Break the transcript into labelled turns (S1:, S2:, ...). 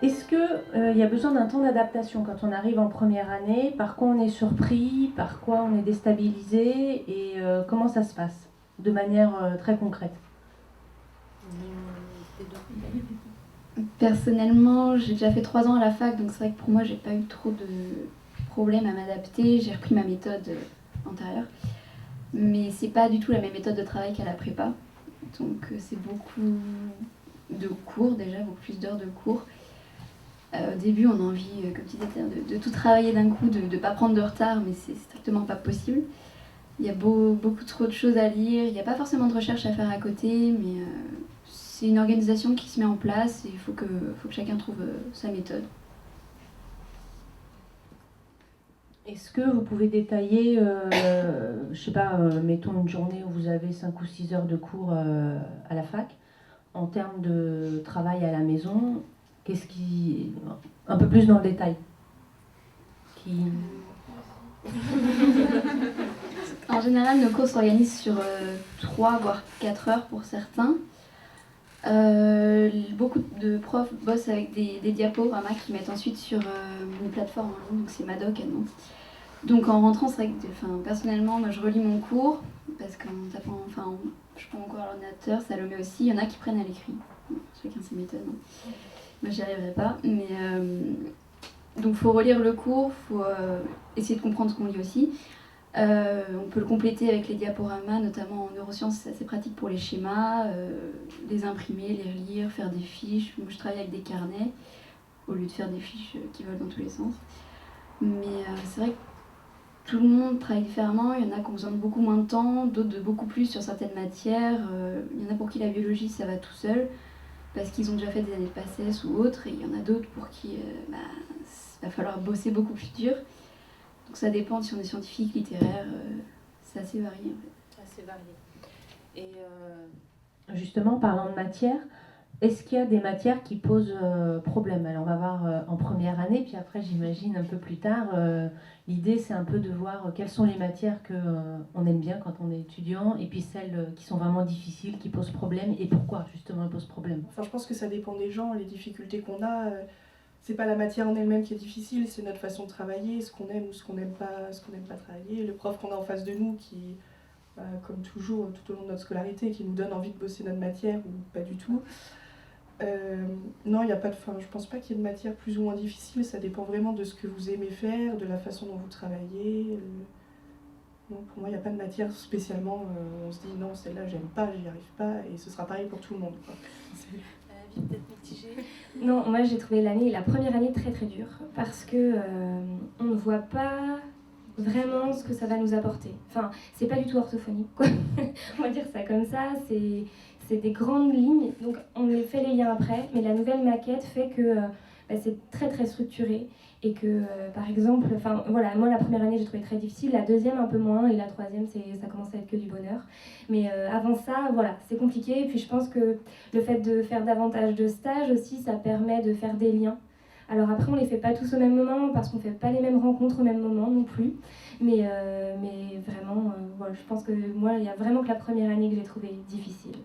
S1: Est-ce qu'il y a besoin d'un temps d'adaptation quand on arrive en première année? Par quoi on est surpris? Par quoi on est déstabilisé? Et comment ça se passe de manière très concrète?
S2: Personnellement, j'ai déjà fait 3 ans à la fac, donc c'est vrai que pour moi, j'ai pas eu trop de problèmes à m'adapter. J'ai repris ma méthode antérieure, mais c'est pas du tout la même méthode de travail qu'à la prépa. Donc c'est beaucoup de cours déjà, beaucoup plus d'heures de cours. Au début, on a envie, comme tu disais, de tout travailler d'un coup, de ne pas prendre de retard, mais c'est strictement pas possible. Il y a beaucoup trop de choses à lire, il n'y a pas forcément de recherche à faire à côté, mais c'est une organisation qui se met en place et il faut que chacun trouve sa méthode.
S1: Est-ce que vous pouvez détailler, je sais pas, mettons une journée où vous avez 5 ou 6 heures de cours à la fac, en termes de travail à la maison, qu'est-ce qui... un peu plus dans le détail
S2: En général, nos cours s'organisent sur 3 voire 4 heures pour certains. Beaucoup de profs bossent avec des diaporamas qu'ils mettent ensuite sur une plateforme en ligne, donc c'est Madoc à Nantes. Donc en rentrant, c'est vrai que personnellement, moi, je relis mon cours, parce qu'en tapant, je prends mon cours à l'ordinateur, ça le met aussi. Il y en a qui prennent à l'écrit. Chacun ses méthodes. Hein. Moi, j'y arriverai pas. Mais, donc il faut relire le cours, il faut essayer de comprendre ce qu'on lit aussi. On peut le compléter avec les diaporamas, notamment en neurosciences, c'est assez pratique pour les schémas, les imprimer, les relire, faire des fiches. Moi, je travaille avec des carnets au lieu de faire des fiches qui volent dans tous les sens. Mais c'est vrai que tout le monde travaille différemment. Il y en a qui ont besoin de beaucoup moins de temps, d'autres de beaucoup plus sur certaines matières. Il y en a pour qui la biologie, ça va tout seul, parce qu'ils ont déjà fait des années de PACES ou autres. Et il y en a d'autres pour qui il va falloir bosser beaucoup plus dur. Donc ça dépend si on est scientifique, littéraire, c'est assez varié en fait.
S1: Assez varié. Et justement, parlant de matière, est-ce qu'il y a des matières qui posent problème? Alors on va voir en première année, puis après j'imagine un peu plus tard, l'idée c'est un peu de voir quelles sont les matières qu'on aime bien quand on est étudiant, et puis celles qui sont vraiment difficiles, qui posent problème, et pourquoi justement elles posent problème.
S3: Enfin, je pense que ça dépend des gens, les difficultés qu'on a. C'est pas la matière en elle-même qui est difficile, c'est notre façon de travailler, ce qu'on aime ou ce qu'on n'aime pas travailler. Le prof qu'on a en face de nous qui, comme toujours tout au long de notre scolarité, qui nous donne envie de bosser notre matière ou pas du tout. Non, il n'y a pas de. Enfin, je pense pas qu'il y ait de matière plus ou moins difficile, ça dépend vraiment de ce que vous aimez faire, de la façon dont vous travaillez. Non, pour moi, il n'y a pas de matière spécialement. On se dit non, celle-là, j'aime pas, j'y arrive pas, et ce sera pareil pour tout le monde.
S4: Peut-être mitigée.
S5: Non, moi j'ai trouvé la première année très très dure parce que on ne voit pas vraiment ce que ça va nous apporter. Enfin, c'est pas du tout orthophonique, quoi. On va dire ça comme ça, c'est des grandes lignes, donc on les fait les liens après, mais la nouvelle maquette fait que c'est très très structuré et que par exemple, voilà, moi la première année j'ai trouvé très difficile, la deuxième un peu moins et la troisième ça commence à être que du bonheur. Mais avant ça, voilà, c'est compliqué. Et puis je pense que le fait de faire davantage de stages aussi, ça permet de faire des liens. Alors après, on les fait pas tous au même moment parce qu'on fait pas les mêmes rencontres au même moment non plus. Mais vraiment, voilà, je pense que moi, il y a vraiment que la première année que j'ai trouvé difficile.